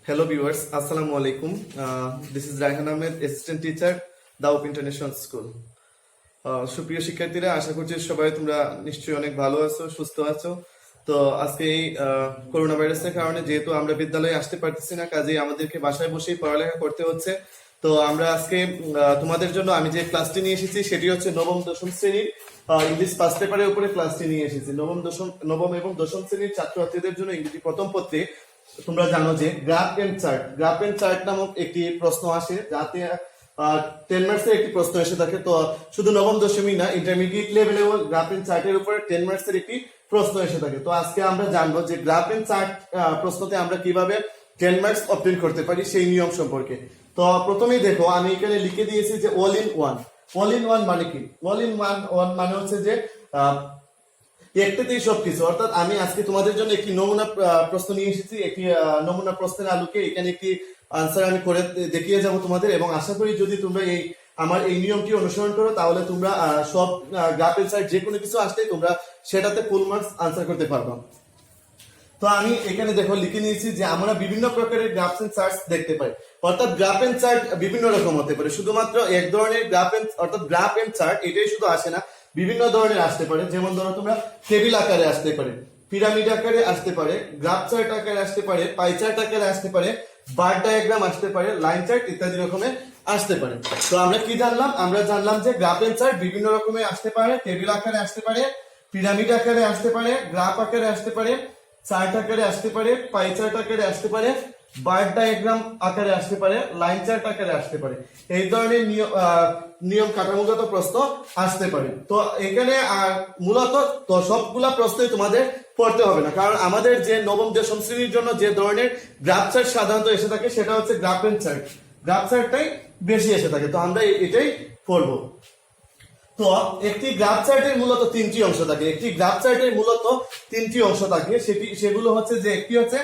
Hello viewers, Assalamu alaikum. This is Raihan Ahmed, assistant teacher, দাউপ international school. সুপ্রিয় শিক্ষার্থীরা, আশা করছি সবাই তোমরা নিশ্চয়ই অনেক ভালো আছো, সুস্থ আছো। তো আজকে এই করোনা ভাইরাসের কারণে যেহেতু আমরা বিদ্যালয়ে আসতে পারতেছি না, কাজেই আমাদেরকে বাসায় বসেই পড়ালেখা করতে হচ্ছে। তো আমরা আজকে তোমাদের জন্য আমি যে ক্লাসটি নিয়ে এসেছি সেটি হচ্ছে নবম দশম শ্রেণীর ইংলিশ ফার্স্ট পেপারের উপরে ক্লাসটি নিয়ে এসেছি। নবম এবং দশম শ্রেণীর ছাত্রছাত্রীদের জন্য ইংরেজি প্রথম পত্রে তোমরা জানো যে গ্রাফ এন্ড চার্ট নামক একটি প্রশ্ন আসে, যাতে 10 মার্কসের একটি প্রশ্ন এসে থাকে। তো শুধু নবম দশমী না, ইন্টারমিডিয়েট লেভেলেও গ্রাফ এন্ড চার্টের উপরে 10 মার্কসের একটি প্রশ্ন এসে থাকে। তো আজকে আমরা জানবো যে গ্রাফ এন্ড চার্ট প্রশ্নতে আমরা কিভাবে 10 মার্কস অবটেইন করতে পারি সেই নিয়ম সম্পর্কে। তো প্রথমেই দেখো, আমি এখানে লিখে দিয়েছি যে অল ইন ওয়ান মানে কি? অল ইন ওয়ান মানে হচ্ছে যে একটাতেই সবকিছু। অর্থাৎ আমি আজকে তোমাদের জন্য একটি নমুনা প্রশ্ন নিয়ে এসেছি। একটি নমুনা প্রশ্নের আলোকে এখানে একটি আনসার আমি করে দেখিয়ে যাব তোমাদের, এবং আশা করি যদি তোমরা আমার এই নিয়মটি অনুসরণ করো তাহলে তোমরা সব গ্রাফ এন্ড চার্ট যে কোনো কিছু আসলে তোমরা সেটাতে ফুল মার্কস আনসার করতে পারবে। তো আমি এখানে দেখো লিখে নিয়েছি যে আমরা বিভিন্ন প্রকারের গ্রাফ এন্ড চার্ট দেখতে পাই। অর্থাৎ গ্রাফ এন্ড চার্ট বিভিন্ন রকম হতে পারে, শুধুমাত্র এক ধরনের গ্রাফ এন্ড চার্ট এটাই শুধু আসে না, বিভিন্ন ধরনের আসতে পারে। যেমন ধরো তোমরা টেবিল আকারে আসতে পারে, পিরামিড আকারে আসতে পারে, গ্রাফ চার্ট আকারে আসতে পারে, পাই চার্ট আকারে আসতে পারে, বার ডায়াগ্রাম আসতে পারে, লাইন চার্ট ইত্যাদি রকমের আসতে পারে। তো আমরা কি জানলাম? আমরা জানলাম যে গ্রাফ এন্ড চার্ট বিভিন্ন রকমের আসতে পারে, টেবিল আকারে আসতে পারে, পিরামিড আকারে আসতে পারে, গ্রাফ আকারে আসতে পারে, চার্ট আকারে আসতে পারে, পাই চার্ট আকারে আসতে পারে, বার ডায়াগ্রাম আকারে আসতে পারে, লাইন চার্ট আকারে আসতে পারে। এই ধরনের নিয়ম কাঠামোগত প্রশ্ন আসতে পারে। তো এখানে মূলত তো সবগুলা প্রশ্নই তোমাদের পড়তে হবে না, কারণ আমাদের যে নবম দশম শ্রেণীর জন্য যে ধরনের গ্রাফ চার্ট সাধারণত এসে থাকে সেটা হচ্ছে গ্রাফ এন্ড চার্ট। গ্রাফ চার্টটাই বেশি এসে থাকে, তো আমরা এটাই পড়বো। তো একটি গ্রাফ চার্টের মূলত তিনটি অংশ থাকে। সেগুলো হচ্ছে যে একটি হচ্ছে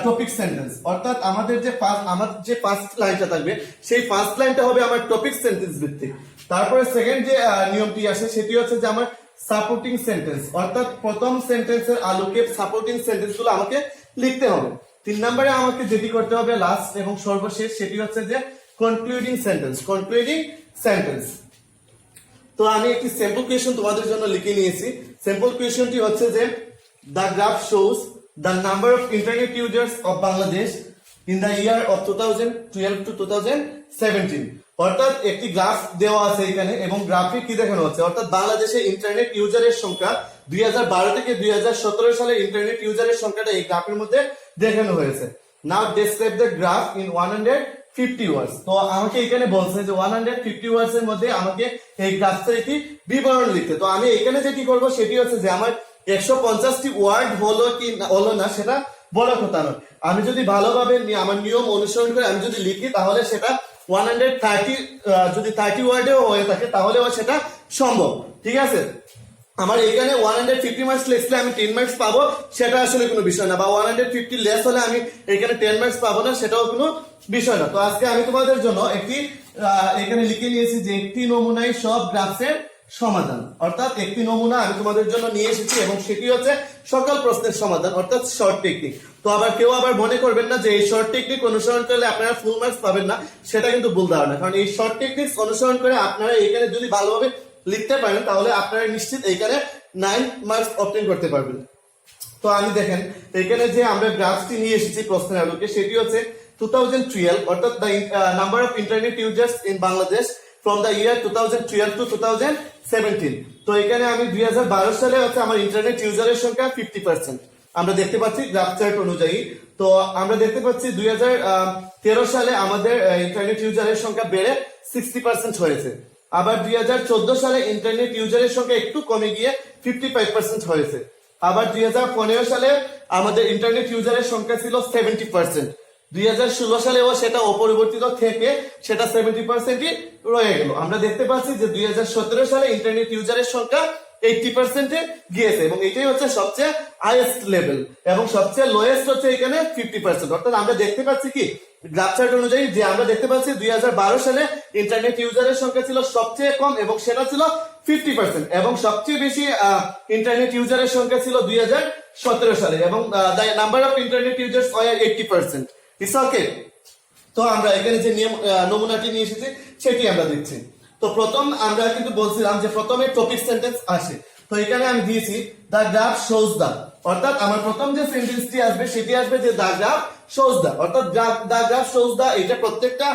টপিক সেন্টেন্স, অর্থাৎ আমাদের যে ফার্স্ট লাইনটা থাকবে সেই ফার্স্ট লাইনটা হবে আমার টপিক সেন্টেন্স ভিত্তিক। তারপরে সেকেন্ড যে নিয়মটি আসে সেটি হচ্ছে যে আমার সাপোর্টিং সেন্টেন্স, অর্থাৎ প্রথম সেন্টেন্সের আলোকে সাপোর্টিং সেন্টেন্স গুলো আমাকে লিখতে হবে। 3 নম্বরে আমাকে যেটি করতে হবে লাস্ট এবং সর্বশেষ, সেটি হচ্ছে যে কনক্লুডিং সেন্টেন্স। তো আমি একটি স্যাম্পল কোয়েশ্চন তোমাদের জন্য লিখে নিয়েছি। স্যাম্পল কোয়েশ্চনটি হচ্ছে যে the graph shows the number of internet users of Bangladesh in the year of 2012 to 2017। অর্থাৎ একটি গ্রাফ দেওয়া আছে এখানে, এবং গ্রাফে কি দেখানো হচ্ছে, অর্থাৎ বাংলাদেশে ইন্টারনেট ইউজারের সংখ্যা 2012 থেকে 2017 সালে ইন্টারনেট ইউজারের সংখ্যাটা এই গ্রাফের মধ্যে দেখানো হয়েছে। নাও ডেসক্রাইব দ্য গ্রাফ ইন 150 ওয়ার্ডস। তো আমাকে এখানে বলছে যে 150 ওয়ার্ডস এর মধ্যে আমাকে এই গ্রাফের একটি বিবরণ লিখতে। তো আমি এখানে যেটি করব সেটি হচ্ছে যে আমার 150টি ওয়ার্ড হলো না সেটা বড় কথা নয়। আমি যদি ভালোভাবে আমার নিয়ম অনুসরণ করে আমি যদি লিখি তাহলে সেটা 130 যদি 30 ওয়ার্ডেও হয়ে থাকে তাহলেও সেটা সম্ভব। ঠিক আছে, আমার এখানে 150 মার্কস লিখলে আমি 10 মার্কস পাবো, সেটা আসলে কোনো বিষয় না, বা 150 লেস হলে আমি এখানে 10 মার্কস পাবো না, সেটাও কোনো বিষয় না। তো আজকে আমি তোমাদের জন্য এখানে লিখে নিয়েছি যে একটি নমুনায় সব গ্রাফের সমাধান, অর্থাৎ একটি নমুনা আমি তোমাদের জন্য নিয়ে এসেছি এবং সেটি হচ্ছে সকল প্রশ্নের সমাধান, অর্থাৎ শর্ট টেকনিক। তো কেউ আবার মনে করবেন না যে এই শর্ট টেকনিক অনুসরণ করলে আপনারা ফুল মার্কস পাবেন না, সেটা কিন্তু ভুল ধারণা। কারণ এই শর্ট টেকনিক অনুসরণ করে আপনারা এখানে যদি ভালোভাবে লিখতে পারেন তাহলে আপনারা নিশ্চিত এখানে 9 মার্কস অবটেইন করতে পারবেন। তো আমি দেখেন এখানে যে আমরা গ্রাফটি নিয়ে এসেছি প্রশ্নের আলোকে, সেটি হচ্ছে 2012, অর্থাৎ the number of internet users in Bangladesh from the year 2012 to 2017। তো এখানে আমি 2012 সালে হচ্ছে আমার ইন্টারনেট ইউজারের সংখ্যা 50% আমরা দেখতে পাচ্ছি গ্রাফ চার্ট অনুযায়ী। তো আমরা দেখতে পাচ্ছি 2013 সালে আমাদের ইন্টারনেট ইউজারের সংখ্যা বেড়ে 60% হয়েছে। আবার 2014 সালে ইন্টারনেট ইউজারের সংখ্যা একটু কমে গিয়ে 55% হয়েছে। আবার 2015 সালে আমাদের ইন্টারনেট ইউজারের সংখ্যা ছিল 70%। 2016 সালেও সেটা অপরিবর্তিত থেকে সেটা 70%ই রয়ে গেল। আমরা দেখতে পাচ্ছি যে 2017 সালে ইন্টারনেট ইউজারের সংখ্যা 80%-এ গিয়েছে, এবং এটাই হচ্ছে সবচেয়ে হাইয়েস্ট লেভেল, এবং সবচেয়ে লোয়েস্ট হচ্ছে এখানে 50%। অর্থাৎ আমরা দেখতে পাচ্ছি কি গ্রাফ চার্ট অনুযায়ী যে আমরা দেখতে পাচ্ছি 2012 সালে ইন্টারনেট ইউজারের সংখ্যা ছিল সবচেয়ে কম এবং সেটা ছিল 50%, এবং সবচেয়ে বেশি ইন্টারনেট ইউজারের সংখ্যা ছিল 2017 সালে, এবং the number of internet users were 80%। It's okay. তো আমরা এখানে যে নমুনাটি নিয়ে এসেছি সেটি আমরা দিচ্ছি। তো প্রথম আমরা কিন্তু বলছিলাম যে প্রথমে টপিক সেন্টেন্স আসে, তো এখানে আমি দিয়েছি দ্য গ্রাফ শোজ দ্য, অর্থাৎ আমার প্রথম যে সেন্টেন্সটি আসবে সেটি আসবে যে দ্য গ্রাফ শোজ দ্য, অর্থাৎ দ্য গ্রাফ শোজ দ্য, এটা প্রত্যেকটা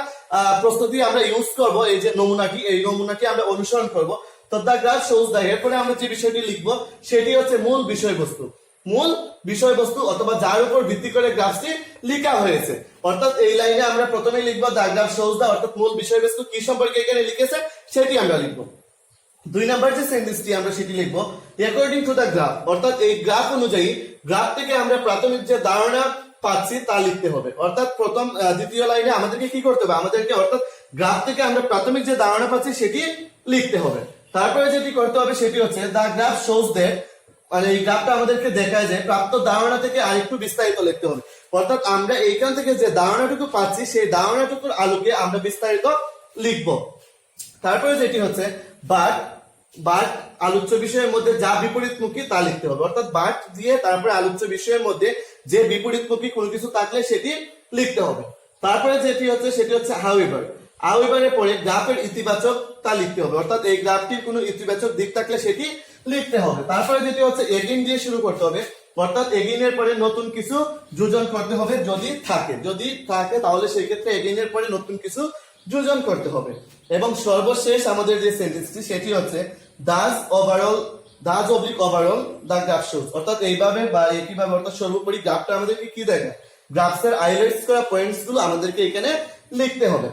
প্রস্তুতি আমরা ইউজ করব। এই যে নমুনাটি, এই নমুনাটি আমরা অনুসরণ করব। তো দ্য গ্রাফ শোজ দ্য, এরপরে আমরা যে বিষয়টি লিখবো সেটি হচ্ছে মূল বিষয়বস্তু। মূল বিষয়বস্তু অথবা যার উপর ভিত্তি করে গ্রাফটি লেখা হয়েছে, অর্থাৎ এই লাইনে আমরা প্রথমে লিখবো দ্য গ্রাফ শোজ দ্য, অর্থাৎ মূল বিষয়বস্তু কি সম্পর্কে এখানে লিখেছে সেটি আমরা লিখবো। 2 নাম্বার যে সেন্টেন্সটি আমরা সেটি লিখবো অ্যাকর্ডিং টু দ্য গ্রাফ, অর্থাৎ এই গ্রাফ অনুযায়ী, গ্রাফ থেকে আমরা প্রাথমিক যে ধারণা পাচ্ছি তা লিখতে হবে। অর্থাৎ দ্বিতীয় লাইনে আমাদেরকে কি করতে হবে, আমাদেরকে অর্থাৎ গ্রাফ থেকে আমরা প্রাথমিক যে ধারণা পাচ্ছি সেটি লিখতে হবে। তারপরে যেটি করতে হবে সেটি হচ্ছে দ্য গ্রাফ শোজ দ্যাট, মানে এই গ্রাফটা আমাদেরকে দেখায় যে প্রাপ্ত ধারণা থেকে আরেকটু বিস্তারিত লিখতে হবে। অর্থাৎ আমরা এইখান থেকে যে ধারণাটুকু পাচ্ছি সেই ধারণাটুকুর আলোকে আমরা বিস্তারিত লিখবো। তারপরে যেটি হচ্ছে বাট আলোচ্য বিষয়ের মধ্যে যা বিপরীতমুখী তা লিখতে হবে, অর্থাৎ বাট দিয়ে তারপরে আলোচ্য বিষয়ের মধ্যে যে বিপরীতমুখী কোনো কিছু থাকলে সেটি লিখতে হবে। তারপরে যেটি হচ্ছে সেটি হচ্ছে হাউএভারের পরে গ্রাফের ইতিবাচক তা লিখতে হবে, অর্থাৎ এই গ্রাফটির কোনো ইতিবাচক দিক থাকলে সেটি লিখতে হবে। তারপরে যেটি হচ্ছে এগেইন দিয়ে শুরু করতে হবে, অর্থাৎ এগেইনের পরে নতুন কিছু যোজন করতে হবে যদি থাকে তাহলে সেই ক্ষেত্রে এগেইনের পরে নতুন কিছু যোজন করতে হবে। এবং সর্বশেষ আমাদের যে সেন্টেন্সটি সেটি হচ্ছে Das overall the graph shows, অর্থাৎ এইভাবে বা একইভাবে, অর্থাৎ সর্বোপরি গ্রাফটা আমাদেরকে কি দেখায়, গ্রাফের হাইলাইটস করা পয়েন্টস গুলো আমাদেরকে এখানে লিখতে হবে।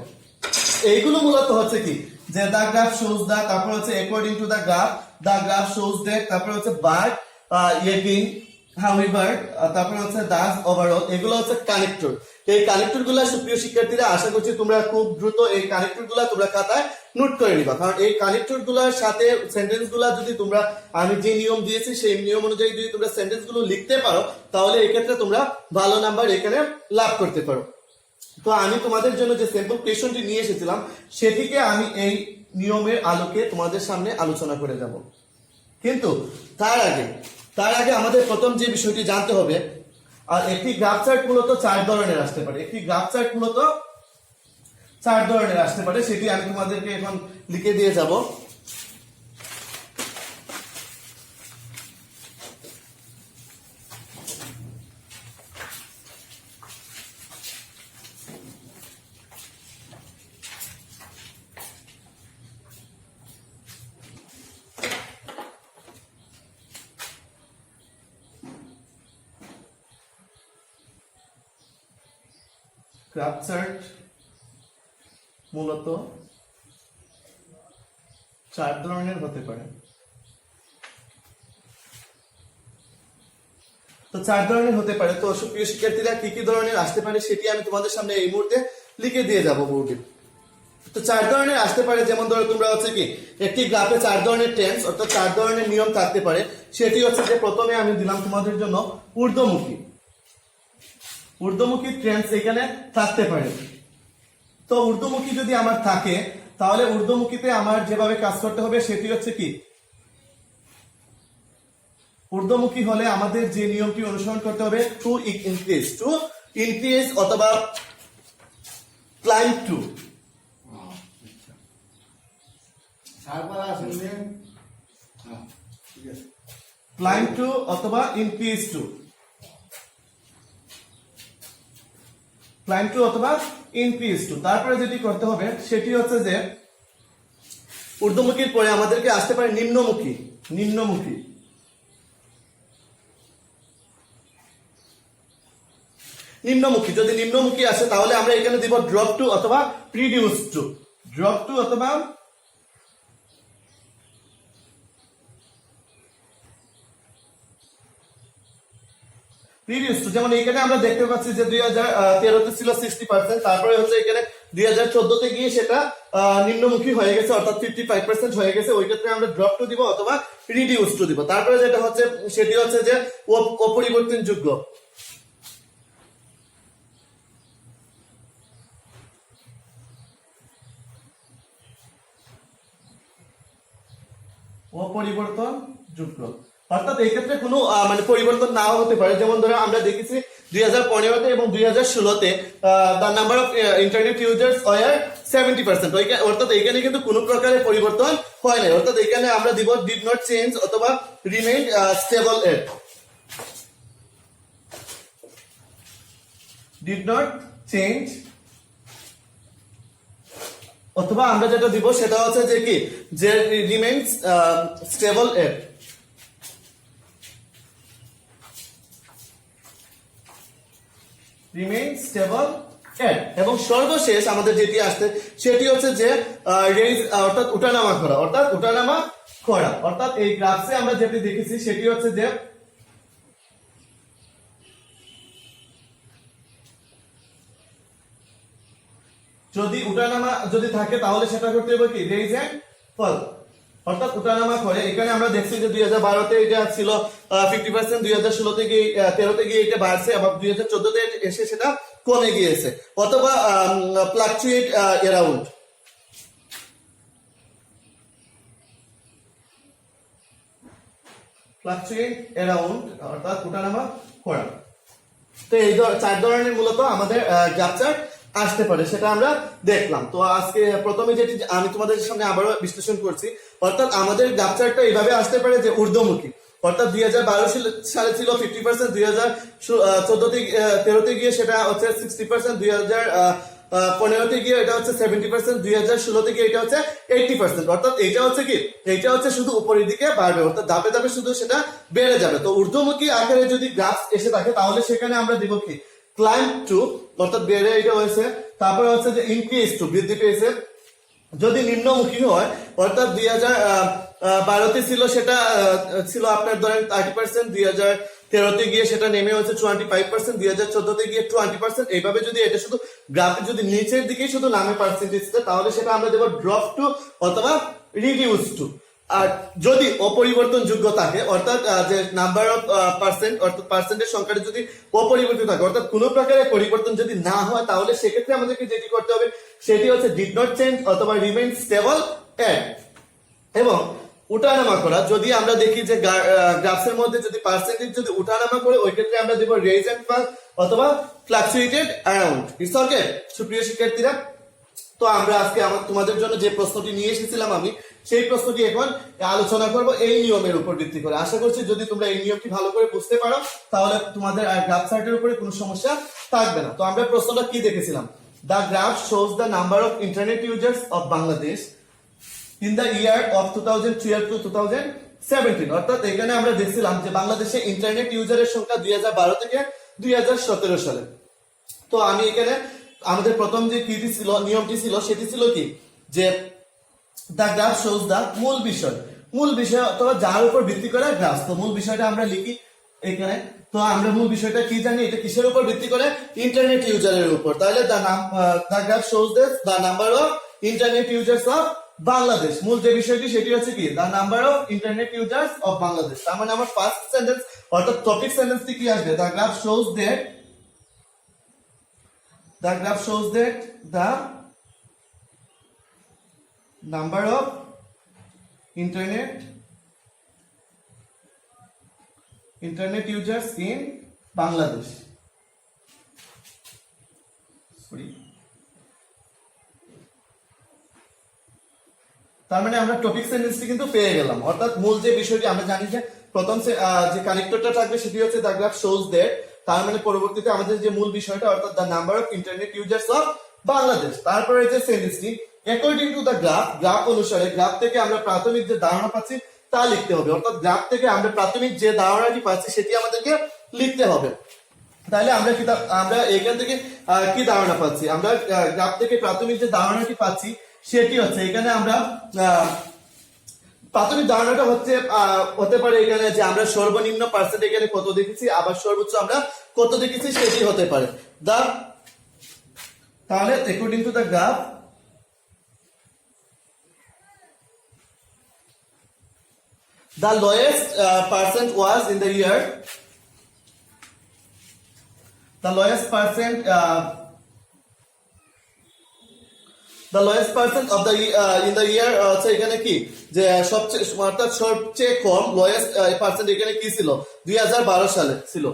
এইগুলো মূলত হচ্ছে কি, যে দ্য গ্রাফ শোজ দ্য, তারপর হচ্ছে according to the graph shows that, তারপর হচ্ছে বাট, এগেইন, হাউএভার, তারপর হচ্ছে দাস ওভারঅল, এগুলো হচ্ছে কানেক্টর। এই কানেক্টর গুলা সুপ্রিয় শিক্ষার্থীরা, আশা করছি তোমরা খুব দ্রুত এই কানেক্টর গুলা তোমরা খাতায় নোট করে নিবা, কারণ এই কানেক্টর গুলার সাথে সেন্টেন্স গুলা যদি তোমরা, আমি যে নিয়ম দিয়েছি সেই নিয়ম অনুযায়ী যদি তোমরা সেন্টেন্স গুলো লিখতে পারো তাহলে এই ক্ষেত্রে তোমরা ভালো নাম্বার এখানে লাভ করতে পারো। তো আমি তোমাদের জন্য যে স্যাম্পল কোয়েশ্চনটি নিয়ে এসেছিলাম সেটিকে আমি এই নিয়মের আলোকে তোমাদের সামনে আলোচনা করে যাব। কিন্তু তার আগে আমাদের প্রথম যে বিষয়টি জানতে হবে, আর একটি গ্রাফ চার্ট মূলত 4 ধরনের আসতে পারে, সেটি আমি তোমাদেরকে এখন লিখে দিয়ে যাব। গ্রাফ চার্ট মূলত 4 ধরনের হতে পারে। তো 4 ধরনের হতে পারে। তো সুপ্রিয় শিক্ষার্থীরা, কি কি ধরনের আসতে পারে সেটি আমি তোমাদের সামনে এই মুহূর্তে লিখে দিয়ে যাব বোর্ডে। তো 4 ধরনের আসতে পারে, যেমন ধরো তোমরা হচ্ছে কি একটি গ্রাফে 4 ধরনের টেন্স অর্থাৎ 4 ধরনের নিয়ম থাকতে পারে। সেটি হচ্ছে যে প্রথমে আমি দিলাম তোমাদের জন্য ঊর্ধ্বমুখী ট্রেন্স এখানে থাকতে পারে। তো ঊর্ধ্বমুখী যদি আমার থাকে তাহলে ঊর্ধ্বমুখীতে আমার যেভাবে কাজ করতে হবে সেটি হচ্ছে কি, ঊর্ধ্বমুখী হলে আমাদের যে নিয়মটি অনুসরণ করতে হবে টু ইনক্রিজ অথবা ক্লাইম্ব টু, অথবা ইনক্রিজ টু, তারপরে যেটি করতে হবে সেটি হচ্ছে যে ঊর্ধ্বমুখীর পরে আমাদেরকে আসতে পারে নিম্নমুখী। যদি নিম্নমুখী আসে তাহলে আমরা এখানে দিব ড্রপ টু অথবা রিডিউস টু, যেমন এখানে আমরা দেখতে পাচ্ছি যে 2013 ছিল 60%, তারপরে হচ্ছে এখানে 2014 গিয়ে সেটা নিম্নমুখী হয়ে গেছে অর্থাৎ 55% হয়ে গেছে। ওই ক্ষেত্রে আমরা ড্রপ টু দিব অথবা রিডিউস টু দিব। তারপরে যেটা হচ্ছে সেটি হচ্ছে যে অপরিবর্তনযোগ্য, অর্থাৎ এই ক্ষেত্রে কোনো মানে পরিবর্তন নাও হতে পারে। যেমন ধরো আমরা দেখেছি 2015-তে এবং 2016-তে the number of internet users were 70%, অর্থাৎ এখানে কিন্তু কোনো প্রকারের পরিবর্তন হয় নাই। অর্থাৎ এখানে আমরা দিব ডিড নট চেঞ্জ অথবা remain stable at, did not change, অথবা আমরা যেটা দিব সেটা হচ্ছে যে কি, যে রিমেইনস স্টেবল এট। রিমেইন স্টেবল এট। এবং সর্বশেষ আমাদের যেটি আসছে সেটি হচ্ছে যে রেইজ, অর্থাৎ উঠানামা করা, অর্থাৎ উঠানামা করা। অর্থাৎ এই গ্রাফে আমরা যেটি দেখেছি সেটি হচ্ছে যে যদি উঠানামা যদি থাকে তাহলে সেটা করতে হবে কি, রেইজ এন্ড ফল, অর্থাৎ উঠানামা করে। এখানে আমরা দেখছি যে 2012-তে এটা ছিল 50%, 2016-তে গিয়ে 13-তে গিয়ে এটা বাড়ছে, আবার 2014-তে এসে সেটা কমে গিয়েছে, অথবা ফ্লাকচুয়েট অ্যারাউন্ড। ফ্লাকচুয়েট অ্যারাউন্ড অর্থাৎ উঠানামা করা। তো এই 4 ধরনের মূলত আমাদের গ্রাফ চার্ট আসতে পারে, সেটা আমরা দেখলাম। তো আজকে প্রথমে যেটি আমি তোমাদের সামনে আবারও বিশ্লেষণ করছি, অর্থাৎ আমাদের গ্রাফ চার্টটা এইভাবে আসতে পারে যে ঊর্ধ্বমুখী, অর্থাৎ 2012 সালে ছিল 50%, 2014-13-তে গিয়ে সেটা হচ্ছে 60%, 2015-তে গিয়ে এটা হচ্ছে 70%, 2016-তে গিয়ে এটা হচ্ছে 80%। অর্থাৎ এইটা হচ্ছে কি, এইটা হচ্ছে শুধু উপরের দিকে বাড়বে, অর্থাৎ ধাপে ধাপে শুধু সেটা বেড়ে যাবে। তো ঊর্ধ্বমুখী আকারে যদি গ্রাফ এসে থাকে তাহলে সেখানে আমরা দিব কি, ক্লাইম্ব টু, অর্থাৎ বেড়ে এটা হয়েছে। তারপরে হচ্ছে যে ইনক্রিজ টু, বৃদ্ধি পেয়েছে। যদি নিম্নমুখী হয়, অর্থাৎ 2012-তে ছিল সেটা ছিল আপনার ধরেন 30%, 2013-তে গিয়ে সেটা নেমে হচ্ছে 25%, 2014-তে গিয়ে 20%। এইভাবে যদি এটা শুধু গ্রাফে যদি নিচের দিকেই শুধু নামে পার্সেন্টেজটা, তাহলে সেটা আমরা দেবো ড্রপ টু অথবা রিডিউস টু। আর যদি অপরিবর্তনযোগ্য থাকে, অর্থাৎ যে নাম্বার অফ পার্সেন্ট, অর্থাৎ পার্সেন্টের সংখ্যাটা যদি অপরিবর্তিত থাকে, অর্থাৎ কোনো প্রকারের পরিবর্তন যদি না হয়, তাহলে সেক্ষেত্রে আমাদেরকে যেটি করতে হবে সেটি হচ্ছে ডিড নট চেঞ্জ অথবা রিমেইন স্টেবল এট। এবং উঠানামা করা, যদি আমরা দেখি যে গ্রাফের মধ্যে যদি পার্সেন্টেজ যদি উঠানামা করে, ওই ক্ষেত্রে আমরা দেব রেইজ এন্ড ফল অথবা ফ্লাকচুয়েটেড অ্যারাউন্ড। ইটস ওকে সুপ্রিয় শিক্ষার্থীরা, তো আমরা আজকে তোমাদের জন্য যে প্রশ্নটি নিয়ে এসেছিলাম আমি, সেই প্রশ্নটি এখন আলোচনা করব এই নিয়মের উপর ভিত্তি করে। আশা করছি যদি তোমরা এই নিয়মটি ভালো করে বুঝতে পারো তাহলে তোমাদের আর গ্রাফ চার্টের উপরে কোনো সমস্যা থাকবে না। তো আমরা প্রশ্নটা কি দেখেছিলাম, the graph shows the number of internet users of Bangladesh in the year of 2012 to 2017। অর্থাৎ এখানে আমরা দেখছিলাম যে বাংলাদেশে ইন্টারনেট ইউজারের সংখ্যা 2012 থেকে 2017 সালে। তো আমি এখানে আমাদের প্রথম যে কিটি ছিল, নিয়মটি ছিল, সেটি ছিল কি, যে দ্য গ্রাফ শোজ দ্য মূল বিষয় অথবা যার উপর ভিত্তি করে গ্রাফ। তো মূল বিষয়টা আমরা লিখি এখানে। তো আমরা মূল বিষয়টা কি জানি, এটা কিসের উপর ভিত্তি করে, ইন্টারনেট ইউজারের উপর। তাহলে the graph shows the number of internet users of Bangladesh. মূল যে বিষয়টি সেটি হচ্ছে কি, the number of internet users of Bangladesh. তার মানে আমার ফার্স্ট সেন্টেন্স অর্থাৎ টপিক সেন্টেন্সটি কি আসবে, the graph shows that, the graph shows that the number of internet users in Bangladesh, তার মানে আমরা টপিক সেন্টেন্সটি কিন্তু পেয়ে গেলাম। অর্থাৎ মূল যে বিষয়টি আমরা জানি যে প্রথম যে কানেক্টরটা থাকবে সেটি হচ্ছে দ্য গ্রাফ শোজ দ্যাট, তার মানে পরবর্তীতে আমাদের যে মূল বিষয়টা অর্থাৎ the number of internet users of Bangladesh. তারপরে যে সেন্টেন্সটি অ্যাকর্ডিং টু দ্য গ্রাফ অনুসারে, গ্রাফ থেকে আমরা প্রাথমিক যে ধারণা পাচ্ছি তা লিখতে হবে। অর্থাৎ গ্রাফ থেকে আমরা প্রাথমিক যে ধারণাটি পাচ্ছি সেটি আমাদেরকে লিখতে হবে। তাহলে আমরা এখান থেকে কি ধারণা পাচ্ছি, আমরা গ্রাফ থেকে প্রাথমিক যে ধারণাটি পাচ্ছি সেটি হচ্ছে, এখানে আমরা প্রাথমিক ধারণাটা হতে পারে এখানে যে আমরা সর্বনিম্ন পার্সেন্ট এখানে কত দেখেছি, আবার সর্বোচ্চ আমরা কত দেখেছি সেটি হতে পারে। তাহলে according to the graph, the lowest percent was in the year, the lowest percent the lowest percent of the in the ইয়ার হচ্ছে এখানে কি যে সবচেয়ে অর্থাৎ সবচেয়ে কম লোয়েস্ট পার্সেন্ট এখানে কি ছিল 2012 সালে ছিল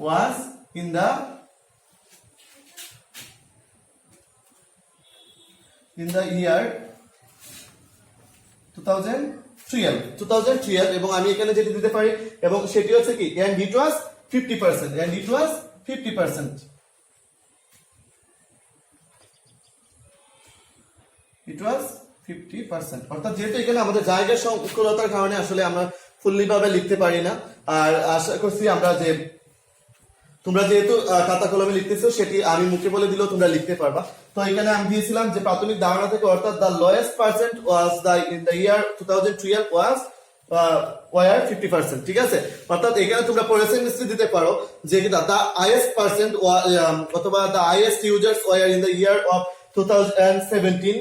was in the year 2012 এবং আমি এখানে যেটি দিতে পারি এবং সেটি হচ্ছে কি and it was 50% and it was 50% it was 50% অর্থাৎ যেহেতু এখানে আমাদের জায়গার সংকুলতার কারণে আসলে আমরা ফুললি ভাবে লিখতে পারি না আর আশা করছি আমরা যে তোমরা যেহেতু খাতা কলমে লিখতেছো সেটি আমি মুখে বলে দিলেও তোমরা লিখতে পারবা তো এখানে আমি দিয়েছিলাম যে প্রাথমিক ধারণা থেকে অর্থাৎ the lowest percent was the in the year 2012 was were 50% ঠিক আছে অর্থাৎ এখানে তোমরা পার্সেন্টেজ দিতে পারো যে দ্য হাইয়েস্ট পার্সেন্ট অথবা the highest users were in the year of 2017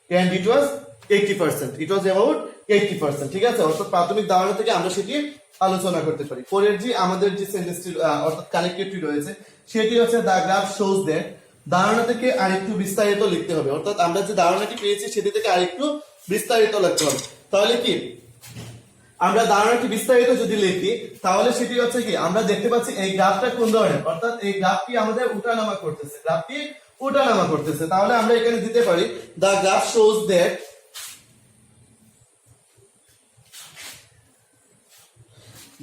and it was 80% it was about 80% ঠিক আছে অর্থাৎ প্রাথমিক ধারণা থেকে আমরা সেটি আলোচনা করতে পারি পরের যে আমাদের যে সেন্টেন্সটি অর্থাৎ কানেক্টিভটি রয়েছে সেটি হচ্ছে দ্য গ্রাফ শোজ দ্যাট ধারণা থেকে আরেকটু বিস্তারিত লিখতে হবে অর্থাৎ আমরা যে ধারণাটি পেয়েছি সেটি থেকে আরেকটু বিস্তারিত লিখতে হবে তাহলে কি আমরা ধারণাটি বিস্তারিত যদি লিখি তাহলে সেটি হচ্ছে কি আমরা দেখতে পাচ্ছি এই গ্রাফটা কোন ধরনের অর্থাৎ এই গ্রাফটি আমাদের উঠানামা করতেছে গ্রাফটি উঠানামা করতেছে তাহলে আমরা এখানে দিতে পারি the graph shows that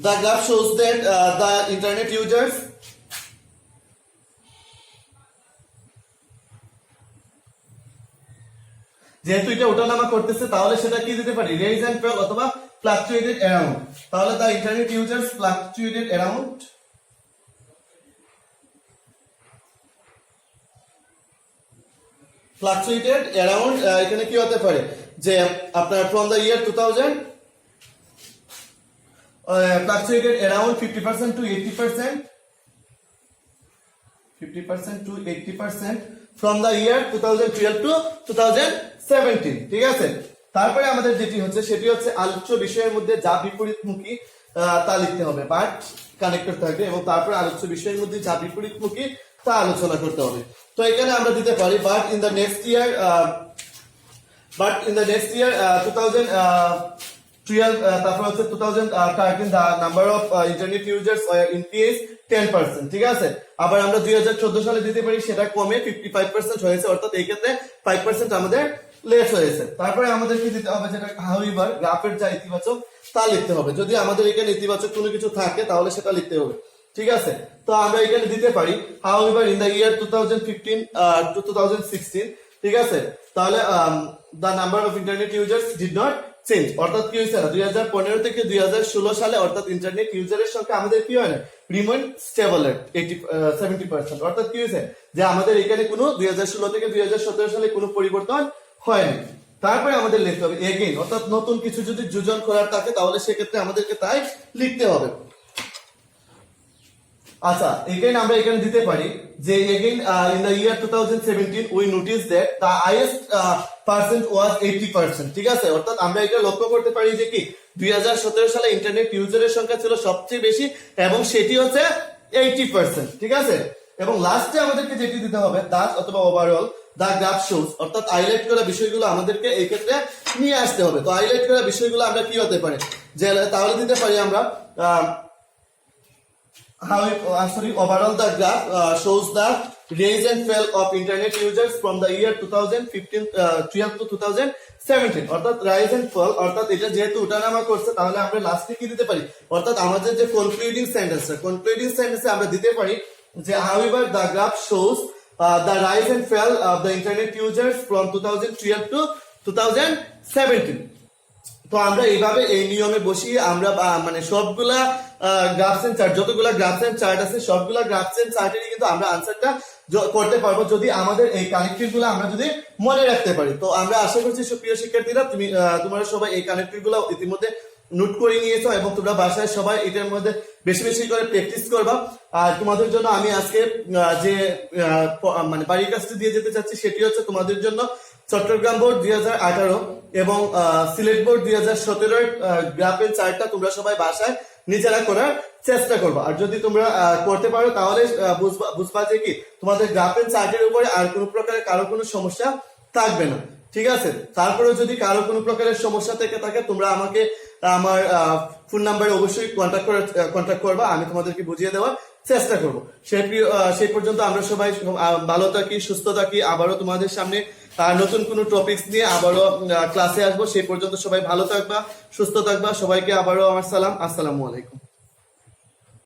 the graph shows that the internet users যেহেতু এটা ওঠানামা করতেছে তাহলে সেটা কি দিতে পারি রেজ এন্ড ফল অথবা ফ্লাকচুয়েটেড অ্যারাউন্ড তাহলে the internet users fluctuated around এখানে কি হতে পারে যে আপনার from the year 2000 fluctuated around 50% to 80% from the year 2012 to 2017 ঠিক আছে তারপরে আমাদের যেটি হচ্ছে সেটি হচ্ছে আলোচ্য বিষয়ের মধ্যে যা বিপরীতমুখী তা লিখতে হবে বাট কানেক্টর থাকবে এবং তারপরে আলোচ্য বিষয়ের মধ্যে যা বিপরীতমুখী তা আলোচনা করতে হবে তো এখানে আমরা দিতে পারি but in the next year 2012 তারপর হচ্ছে 2013 the number of internet users were increased 10% ঠিক আছে আবার আমরা 2014 সালে দিতে পারি সেটা কমে 55% হয়েছে অর্থাৎ এই ক্ষেত্রে 5% আমাদের লেস হয়েছে তারপরে আমাদেরকে দিতে হবে যেটা হাউএভার গ্রাফের যা ইতিবাচক তা লিখতে হবে যদি আমাদের এখানে ইতিবাচক কোনো কিছু থাকে তাহলে সেটা লিখতে হবে ঠিক আছে তো আমরা এখানে দিতে পারি however in the year 2015 to 2016 ঠিক আছে তাহলে the number of internet users did not change অর্থাৎ কি হয়েছে না 2015 থেকে 2016 সালে অর্থাৎ ইন্টারনেট ইউজারের সংখ্যা আমাদের কি হয় না রিমেইন স্টেবল এট 70% অর্থাৎ কি হয়েছে যে আমাদের এখানে কোনো 2016 থেকে 2017 সালে কোনো পরিবর্তন হয়নি তারপরে আমাদের লিখতে হবে এগেইন অর্থাৎ নতুন কিছু যদি যোজন করার থাকে তাহলে সেক্ষেত্রে আমাদেরকে তাই লিখতে হবে আচ্ছা এগেইন আমরা এখানে দিতে পারি যে again in the year 2017 we notice that the highest percent was 80% ঠিক আছে অর্থাৎ আমরা এটা লক্ষ্য করতে পারি যে কি 2017 সালে ইন্টারনেট ইউজারের সংখ্যা ছিল সবচেয়ে বেশি এবং সেটি হচ্ছে 80% ঠিক আছে এবং লাস্টে আমাদেরকে যেটি দিতে হবে দাস অথবা ওভারঅল দ্য গ্রাফ শোজ অর্থাৎ হাইলাইট করা বিষয়গুলো আমাদেরকে এই ক্ষেত্রে নিয়ে আসতে হবে তো হাইলাইট করা বিষয়গুলো আমরা কি হতে পারে যে তাহলে দিতে পারি আমরা overall the graph shows the rise and fall of internet users from the year 2012 to 2017 অর্থাৎ rise and fall অর্থাৎ এটা যেহেতু ওঠানামা করছে তাহলে আমরা লাস্টে কি দিতে পারি অর্থাৎ আমাদের যে কনক্লুডিং সেন্টেন্স আমরা দিতে পারি যে however the graph shows the rise and fall of the internet users from 2012 to 2017 তো আমরা এইভাবে এই নিয়মে বসিয়ে আমরা মানে সবগুলা গ্রাফস এন্ড চার্ট যতগুলা গ্রাফস এন্ড চার্ট আছে সবগুলা গ্রাফস এন্ড চার্টেরই কিন্তু আমরা আনসারটা করতে পারবো যদি আমাদের এই কানেক্টিভ গুলো আমরা যদি মনে রাখতে পারি তো আমরা আশা করছি সুপ্রিয় শিক্ষার্থীরা তোমরা সবাই এই কানেক্টিভ গুলো ইতিমধ্যে নোট করে নিয়েছো এবং তোমরা বাসায় সবাই এটার মধ্যে বেশি বেশি করে প্র্যাকটিস করবা আর তোমাদের জন্য আমি আজকে যে মানে বাড়ির কাজটি দিয়ে যেতে চাচ্ছি সেটি হচ্ছে তোমাদের জন্য চট্টগ্রাম বোর্ড 2018 এবং সিলেট বোর্ড 2017 গ্রাফের চার্টটা তোমরা সবাই বাসায় নিজেরা করার চেষ্টা করবা। আর যদি তোমরা করতে পারো তাহলে বুঝবা যে কি তোমাদের গ্রাফ এন্ড চার্টের উপরে আর কোনো প্রকারের কারো কোনো সমস্যা থাকবে না। ঠিক আছে, তারপরেও যদি কারো কোনো প্রকারের সমস্যা থেকে থাকে তোমরা আমাকে আমার ফোন নাম্বারে অবশ্যই কন্ট্যাক্ট করবা, আমি তোমাদেরকে বুঝিয়ে দেওয়ার চেষ্টা করব। সেই পর্যন্ত আমরা সবাই ভালো থাকি, সুস্থ থাকি। আবারও তোমাদের সামনে নতুন কোনো টপিকস নিয়ে আবারও ক্লাসে আসবো। সেই পর্যন্ত সবাই ভালো থাকবা, সুস্থ থাকবা। সবাইকে আবারও আমার সালাম, আসসালামু আলাইকুম।